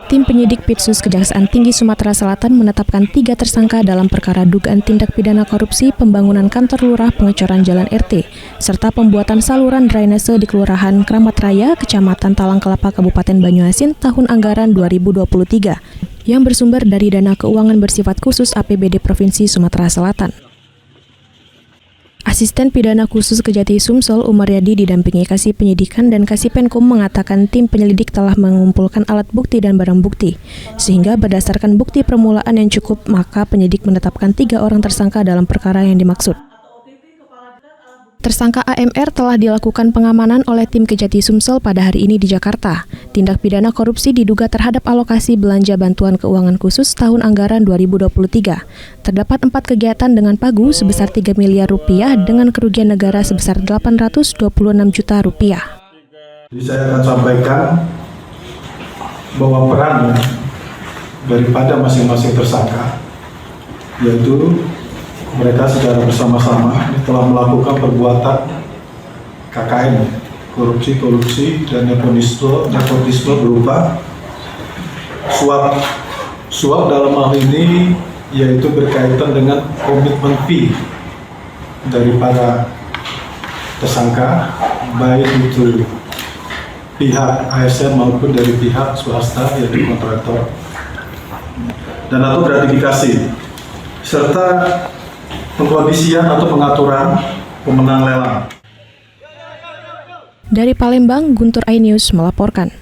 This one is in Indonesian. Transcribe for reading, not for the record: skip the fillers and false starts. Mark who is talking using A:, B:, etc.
A: Tim penyidik Pitsus Kejaksaan Tinggi Sumatera Selatan menetapkan 3 tersangka dalam perkara dugaan tindak pidana korupsi pembangunan kantor lurah pengecoran jalan RT, serta pembuatan saluran drainase di Kelurahan Kramat Raya, Kecamatan Talang Kelapa, Kabupaten Banyuasin tahun anggaran 2023, yang bersumber dari dana keuangan bersifat khusus APBD Provinsi Sumatera Selatan. Asisten Pidana Khusus Kejati Sumsel Umaryadi didampingi Kasih Penyidikan dan Kasih Penkum mengatakan tim penyelidik telah mengumpulkan alat bukti dan barang bukti, sehingga berdasarkan bukti permulaan yang cukup, maka penyidik menetapkan 3 orang tersangka dalam perkara yang dimaksud. Tersangka AMR telah dilakukan pengamanan oleh tim Kejati Sumsel pada hari ini di Jakarta. Tindak pidana korupsi diduga terhadap alokasi belanja bantuan keuangan khusus tahun anggaran 2023. Terdapat 4 kegiatan dengan pagu sebesar 3 miliar rupiah dengan kerugian negara sebesar 826 juta rupiah.
B: Jadi saya akan sampaikan bahwa peran daripada masing-masing tersangka, yaitu mereka secara bersama-sama telah melakukan perbuatan KKN, korupsi dan nepotisme berupa suap dalam hal ini yaitu berkaitan dengan komitmen fee dari para tersangka, baik itu pihak ASN maupun dari pihak swasta yaitu kontraktor, dan atau gratifikasi, serta pengkondisian atau pengaturan pemenang lelang.
A: Dari Palembang, Guntur iNews melaporkan.